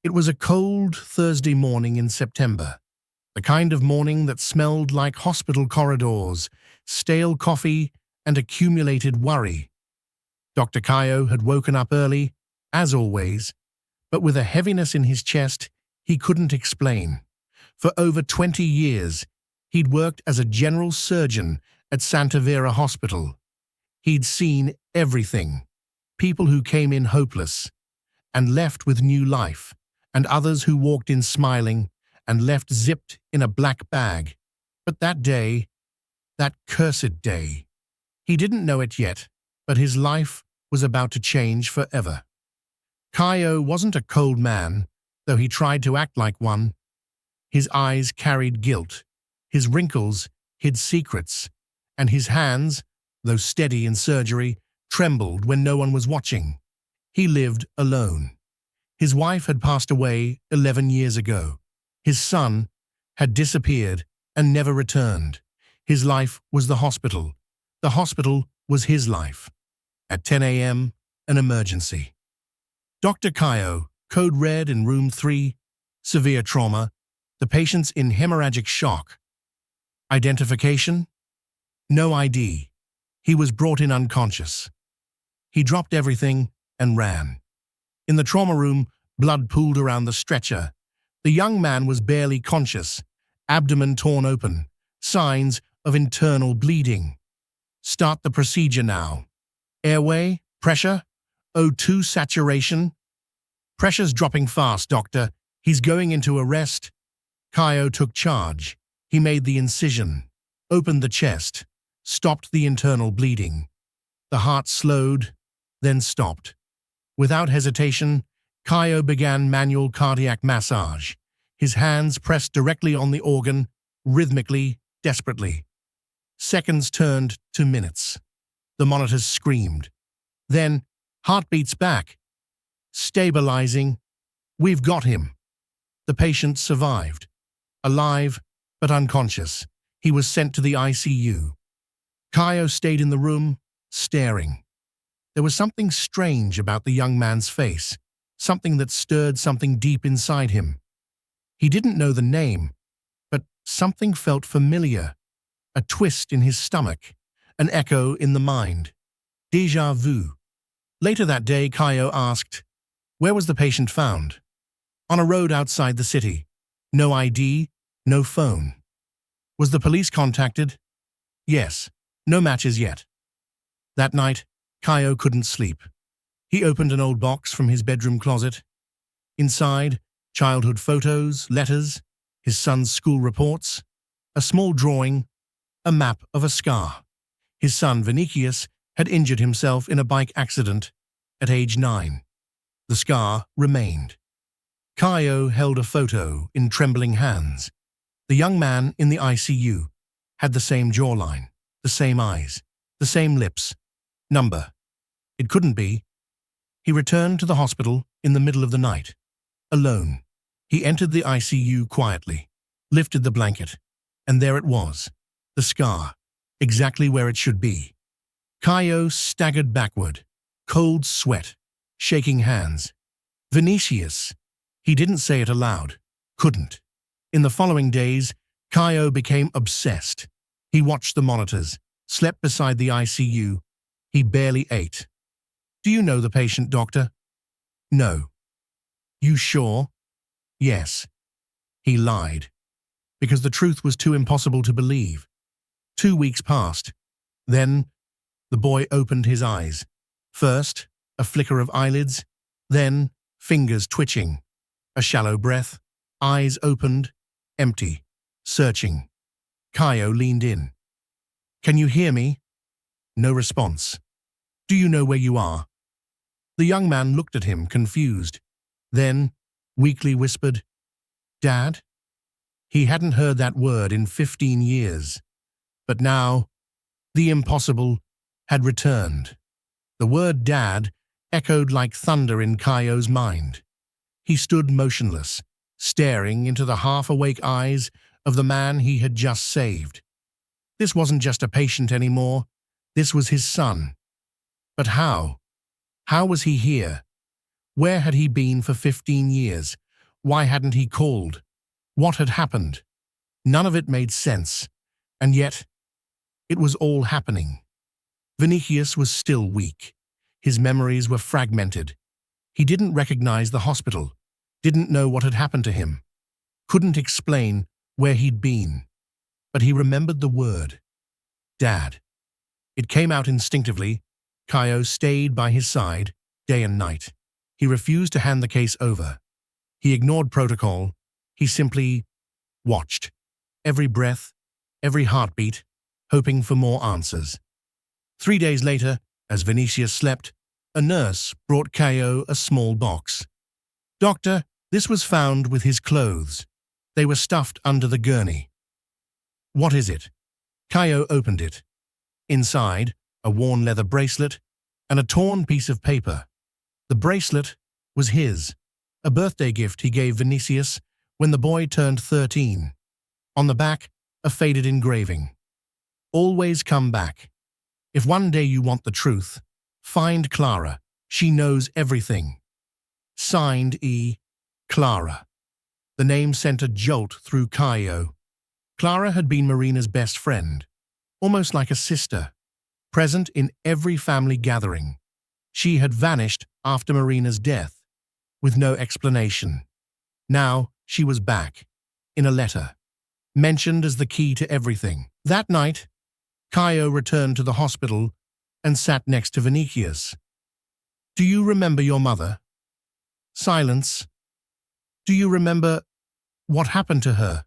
It was a cold Thursday morning in September, the kind of morning that smelled like hospital corridors, stale coffee, and accumulated worry. Dr. Kayo had woken up early, as always, but with a heaviness in his chest he couldn't explain. For over 20 years, he'd worked as a general surgeon at Santa Vera Hospital. He'd seen everything: people who came in hopeless and left with new life, and others who walked in smiling and left zipped in a black bag. But that day, that cursed day, he didn't know it yet, but his life was about to change forever. Kayo wasn't a cold man, though he tried to act like one. His eyes carried guilt, his wrinkles hid secrets, and his hands, though steady in surgery, trembled when no one was watching. He lived alone. His wife had passed away 11 years ago. His son had disappeared and never returned. His life was the hospital. The hospital was his life. At 10 a.m., an emergency. Dr. Kayo, code red in room 3, severe trauma, the patient's in hemorrhagic shock. Identification? No ID. He was brought in unconscious. He dropped everything and ran. In the trauma room, blood pooled around the stretcher. The young man was barely conscious, abdomen torn open, signs of internal bleeding. Start the procedure now. Airway, pressure, O2 saturation. Pressure's dropping fast, doctor. He's going into arrest. Kayo took charge. He made the incision, opened the chest, stopped the internal bleeding. The heart slowed, then stopped. Without hesitation, Kayo began manual cardiac massage. His hands pressed directly on the organ, rhythmically, desperately. Seconds turned to minutes. The monitors screamed. Then, heartbeats back. Stabilizing. We've got him. The patient survived. Alive, but unconscious. He was sent to the ICU. Kayo stayed in the room, staring. There was something strange about the young man's face, something that stirred something deep inside him. He didn't know the name, but something felt familiar. A twist in his stomach, an echo in the mind. Déjà vu. Later that day, Kayo asked, where was the patient found? On a road outside the city. No ID, no phone. Was the police contacted? Yes, no matches yet. That night, Kayo couldn't sleep. He opened an old box from his bedroom closet. Inside, childhood photos, letters, his son's school reports, a small drawing, a map of a scar. His son, Vinicius, had injured himself in a bike accident at age 9. The scar remained. Kayo held a photo in trembling hands. The young man in the ICU had the same jawline, the same eyes, the same lips. Number. It couldn't be. He returned to the hospital in the middle of the night. Alone. He entered the ICU quietly, lifted the blanket, and there it was. The scar, exactly where it should be. Kayo staggered backward, cold sweat, shaking hands. Vinicius. He didn't say it aloud. Couldn't. In the following days, Kayo became obsessed. He watched the monitors, slept beside the ICU. He barely ate. Do you know the patient, doctor? No. You sure? Yes. He lied. Because the truth was too impossible to believe. 2 weeks passed. Then, the boy opened his eyes. First, a flicker of eyelids. Then, fingers twitching. A shallow breath. Eyes opened. Empty. Searching. Kayo leaned in. Can you hear me? No response. Do you know where you are? The young man looked at him, confused. Then, weakly whispered, Dad? He hadn't heard that word in 15 years. But now, the impossible had returned. The word Dad echoed like thunder in Kayo's mind. He stood motionless, staring into the half-awake eyes of the man he had just saved. This wasn't just a patient anymore. This was his son. But how? How was he here? Where had he been for 15 years? Why hadn't he called? What had happened? None of it made sense, and yet it was all happening. Vinicius was still weak. His memories were fragmented. He didn't recognize the hospital, didn't know what had happened to him, couldn't explain where he'd been. But he remembered the word, Dad. It came out instinctively. Caio stayed by his side, day and night. He refused to hand the case over. He ignored protocol. He simply watched. Every breath, every heartbeat, hoping for more answers. 3 days later, as Vinicius slept, a nurse brought Caio a small box. Doctor, this was found with his clothes. They were stuffed under the gurney. What is it? Caio opened it. Inside, a worn leather bracelet and a torn piece of paper. The bracelet was his, a birthday gift he gave Vinicius when the boy turned 13. On the back, a faded engraving. Always come back. If one day you want the truth, find Clara. She knows everything. Signed E. Clara. The name sent a jolt through Caio. Clara had been Marina's best friend, almost like a sister, present in every family gathering. She had vanished after Marina's death, with no explanation. Now she was back, in a letter, mentioned as the key to everything. That night, Caio returned to the hospital and sat next to Vinicius. Do you remember your mother? Silence. Do you remember what happened to her?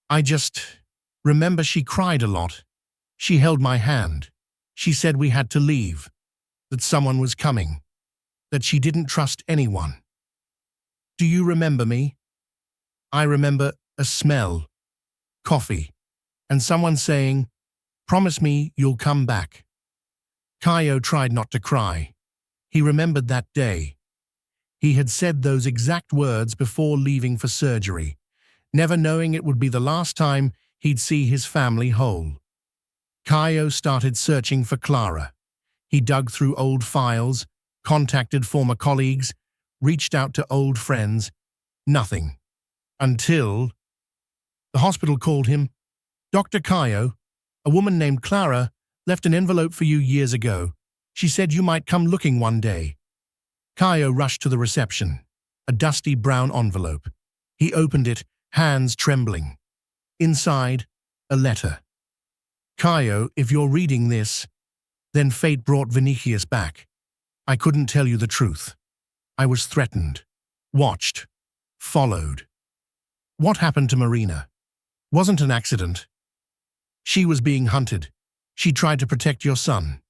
I just remember she cried a lot. She held my hand. She said we had to leave, that someone was coming, that she didn't trust anyone. Do you remember me? I remember a smell, coffee, and someone saying, "Promise me you'll come back." Caio tried not to cry. He remembered that day. He had said those exact words before leaving for surgery, never knowing it would be the last time he'd see his family whole. Caio started searching for Clara. He dug through old files, contacted former colleagues, reached out to old friends. Nothing. Until the hospital called him. Dr. Caio, a woman named Clara left an envelope for you years ago. She said you might come looking one day. Caio rushed to the reception. A dusty brown envelope. He opened it, hands trembling. Inside, a letter. Caio, if you're reading this, then fate brought Vinicius back. I couldn't tell you the truth. I was threatened, watched, followed. What happened to Marina? Wasn't an accident. She was being hunted. She tried to protect your son.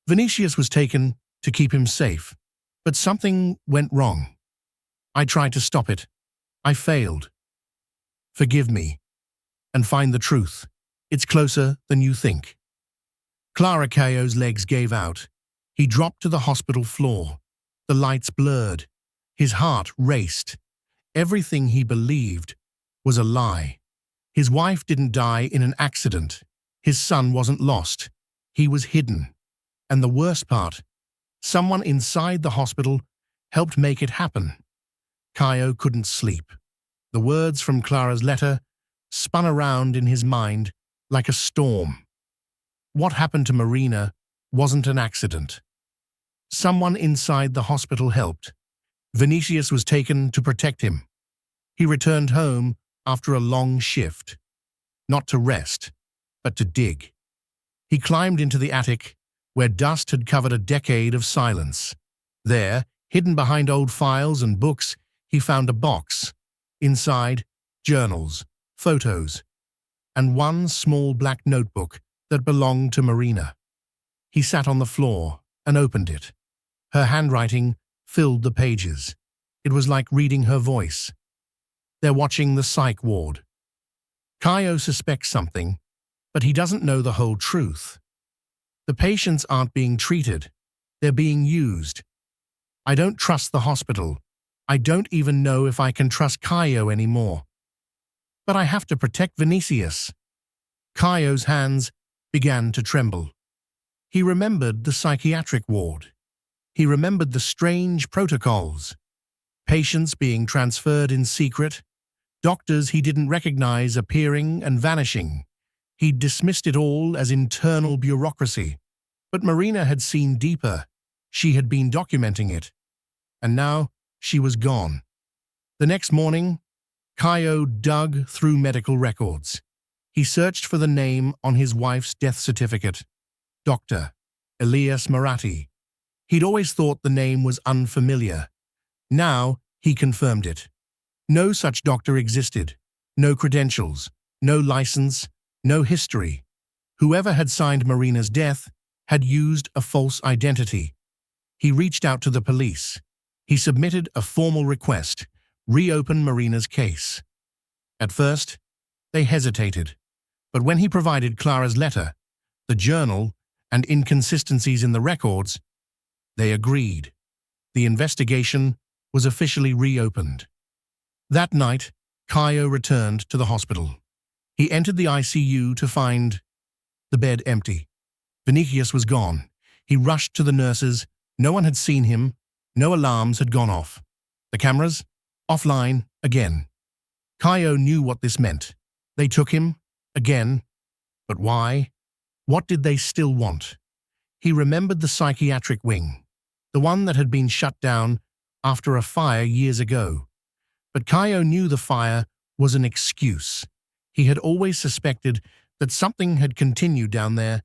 Vinicius was taken to keep him safe, but something went wrong. I tried to stop it. I failed. Forgive me, and find the truth. It's closer than you think. Clara Caio's legs gave out. He dropped to the hospital floor. The lights blurred. His heart raced. Everything he believed was a lie. His wife didn't die in an accident. His son wasn't lost. He was hidden. And the worst part, someone inside the hospital helped make it happen. Caio couldn't sleep. The words from Clara's letter spun around in his mind like a storm. What happened to Marina wasn't an accident. Someone inside the hospital helped. Vinicius was taken to protect him. He returned home after a long shift, not to rest, but to dig. He climbed into the attic, where dust had covered a decade of silence. There, hidden behind old files and books, he found a box. Inside, journals, photos, and one small black notebook that belonged to Marina. He sat on the floor and opened it. Her handwriting filled the pages. It was like reading her voice. They're watching the psych ward. Caio suspects something, but he doesn't know the whole truth. The patients aren't being treated. They're being used. I don't trust the hospital. I don't even know if I can trust Caio anymore. But I have to protect Vinicius. Caio's hands began to tremble. He remembered the psychiatric ward. He remembered the strange protocols. patients being transferred in secret, doctors he didn't recognize appearing and vanishing. He'd dismissed it all as internal bureaucracy. But Marina had seen deeper. She had been documenting it. And now she was gone. The next morning, Caio dug through medical records. He searched for the name on his wife's death certificate. Dr. Elias Maratti. He'd always thought the name was unfamiliar. Now he confirmed it. No such doctor existed. No credentials, no license, no history. Whoever had signed Marina's death had used a false identity. He reached out to the police. He submitted a formal request, reopen Marina's case. At first, they hesitated, but when he provided Clara's letter, the journal, and inconsistencies in the records, they agreed. The investigation was officially reopened. That night, Caio returned to the hospital. He entered the ICU to find the bed empty. Vinicius was gone. He rushed to the nurses. No one had seen him. No alarms had gone off. The cameras? Offline again. Caio knew what this meant. They took him again. But why? What did they still want? He remembered the psychiatric wing, the one that had been shut down after a fire years ago. But Caio knew the fire was an excuse. He had always suspected that something had continued down there.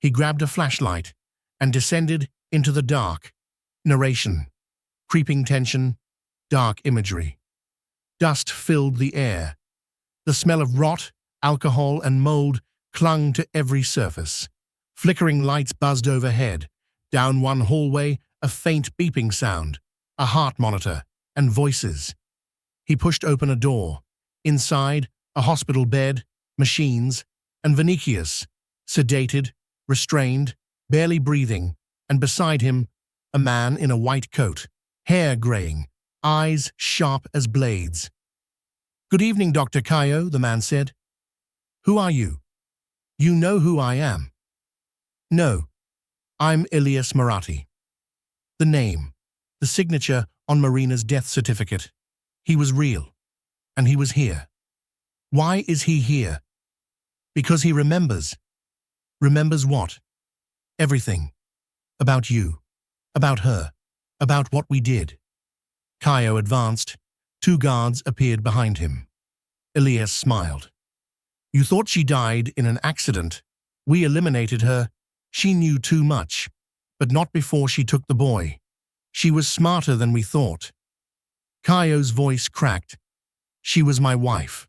He grabbed a flashlight and descended into the dark. Narration, creeping tension, dark imagery. Dust filled the air. The smell of rot, alcohol, and mold clung to every surface. Flickering lights buzzed overhead. Down one hallway, a faint beeping sound, a heart monitor, and voices. He pushed open a door. Inside, a hospital bed, machines, and Vinicius, sedated, restrained, barely breathing, and beside him, a man in a white coat, hair graying, eyes sharp as blades. "Good evening, Dr. Caio," the man said. "Who are you?" "You know who I am." "No, I'm Elias Maratti." The name, the signature on Marina's death certificate. He was real, and he was here. Why is he here? Because he remembers. Remembers what? Everything. About you. About her. About what we did. Caio advanced. 2 guards appeared behind him. Elias smiled. "You thought she died in an accident. We eliminated her. She knew too much, but not before she took the boy. She was smarter than we thought." Caio's voice cracked. "She was my wife.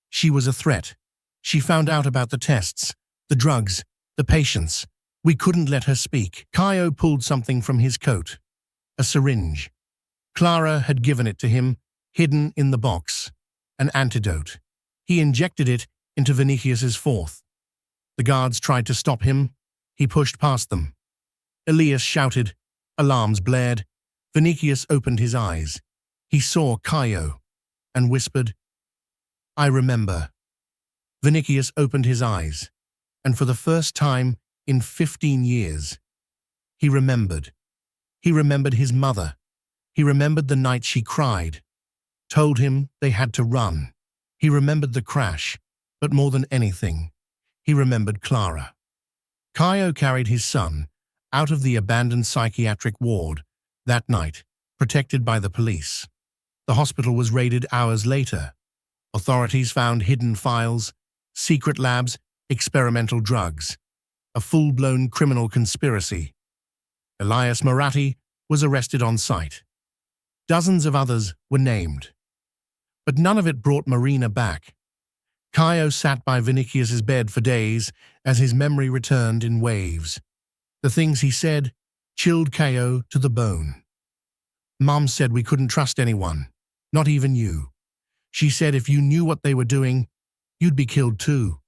She was a threat. She found out about the tests, the drugs, the patients. We couldn't let her speak." Caio pulled something from his coat. A syringe. Clara had given it to him, hidden in the box. An antidote. He injected it into Vinicius's fourth. The guards tried to stop him. He pushed past them. Elias shouted. Alarms blared. Vinicius opened his eyes. He saw Caio and whispered, "I remember." Vinicius opened his eyes, and for the first time in 15 years, he remembered. He remembered his mother. He remembered the night she cried, told him they had to run. He remembered the crash, but more than anything, he remembered Clara. Caio carried his son out of the abandoned psychiatric ward that night, protected by the police. The hospital was raided hours later. Authorities found hidden files, secret labs, experimental drugs, a full-blown criminal conspiracy. Elias Maratti was arrested on site. Dozens of others were named. But none of it brought Marina back. Caio sat by Vinicius's bed for days as his memory returned in waves. The things he said chilled Caio to the bone. "Mom said we couldn't trust anyone, not even you. She said if you knew what they were doing, you'd be killed too."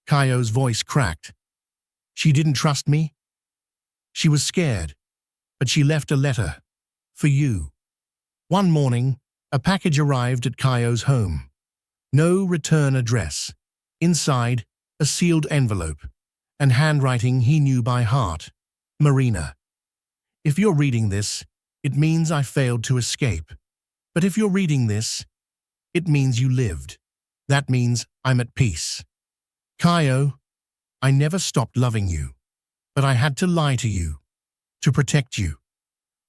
Caio's voice cracked. "She didn't trust me? She was scared, but she left a letter. For you." One morning, a package arrived at Caio's home. No return address. Inside, a sealed envelope, and handwriting he knew by heart. "Marina, if you're reading this, it means I failed to escape. But if you're reading this, it means you lived. That means I'm at peace. Kaio, I never stopped loving you, but I had to lie to you, to protect you.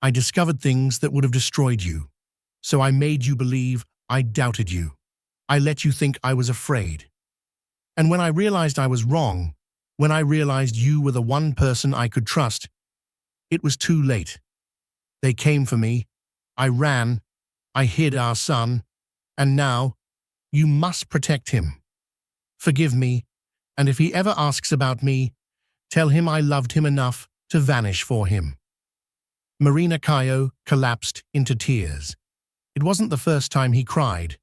I discovered things that would have destroyed you, so I made you believe I doubted you. I let you think I was afraid. And when I realized I was wrong, when I realized you were the one person I could trust, it was too late. They came for me. I ran. I hid our son. And now, you must protect him. Forgive me, and if he ever asks about me, tell him I loved him enough to vanish for him. Marina Kaio collapsed into tears. It wasn't the first time he cried,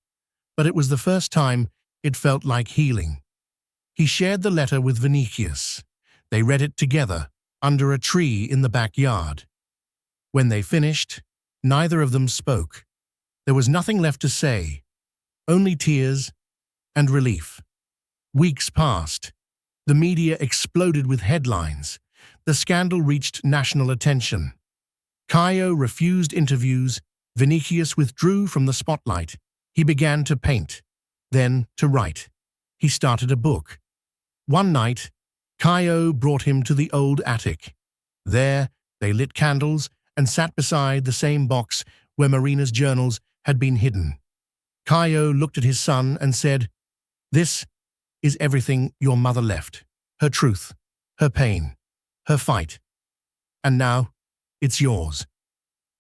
but it was the first time it felt like healing. He shared the letter with Vinicius. They read it together, under a tree in the backyard. When they finished, neither of them spoke. There was nothing left to say, only tears and relief. Weeks passed. The media exploded with headlines. The scandal reached national attention. Kaio refused interviews. Vinicius withdrew from the spotlight. He began to paint, then to write. He started a book. One night, Kaio brought him to the old attic. There, they lit candles and sat beside the same box where Marina's journals had been hidden. Kaio looked at his son and said, "This is everything your mother left. Her truth, her pain, her fight. And now, it's yours."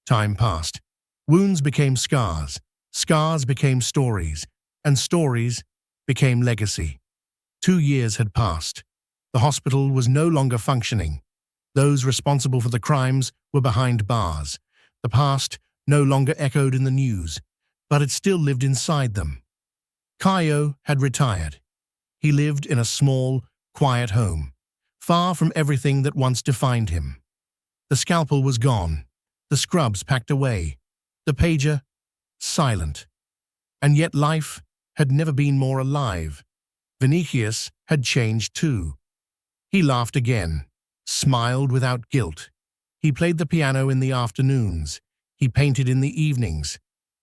Time passed. Wounds became scars. Scars became stories. And stories became legacy. 2 years had passed. The hospital was no longer functioning. Those responsible for the crimes were behind bars. The past no longer echoed in the news, but it still lived inside them. Kaio had retired. He lived in a small, quiet home, far from everything that once defined him. The scalpel was gone, the scrubs packed away, the pager silent. And yet life had never been more alive. Vinicius had changed too. He laughed again, smiled without guilt. He played the piano in the afternoons, he painted in the evenings,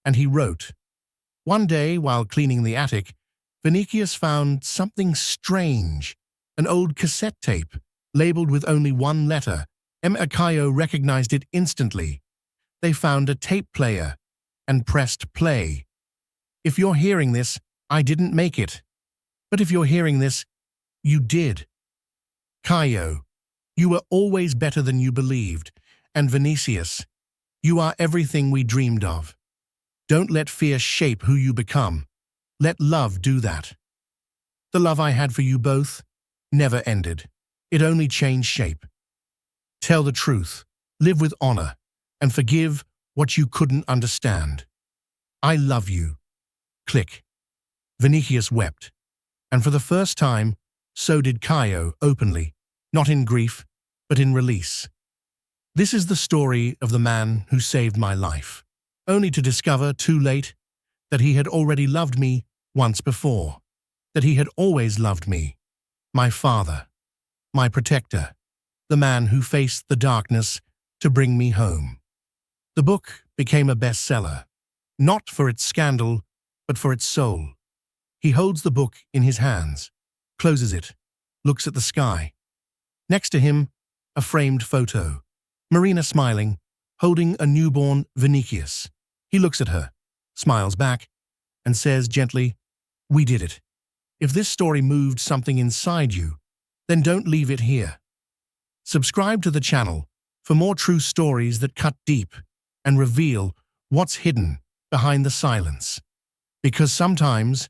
and he wrote. One day, while cleaning the attic, Vinicius found something strange, an old cassette tape, labeled with only one letter. Kaio recognized it instantly. They found a tape player and pressed play. If you're hearing this, I didn't make it. But if you're hearing this, you did. Kaio, you were always better than you believed. And Vinicius, you are everything we dreamed of. Don't let fear shape who you become. Let love do that. The love I had for you both never ended. It only changed shape. Tell the truth, live with honor, and forgive what you couldn't understand. I love you. Click. Vinicius wept. And for the first time, so did Kaio openly, not in grief, but in release. This is the story of the man who saved my life, only to discover too late that he had already loved me once before, that he had always loved me, my father, my protector, the man who faced the darkness to bring me home. The book became a bestseller, not for its scandal, but for its soul. He holds the book in his hands, closes it, looks at the sky. Next to him, a framed photo. Marina smiling, holding a newborn Vinicius. He looks at her, smiles back, and says gently, "We did it. If this story moved something inside you, then don't leave it here." Subscribe to the channel for more true stories that cut deep and reveal what's hidden behind the silence. Because sometimes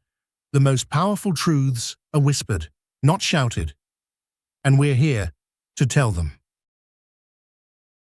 the most powerful truths are whispered, not shouted, and we're here to tell them.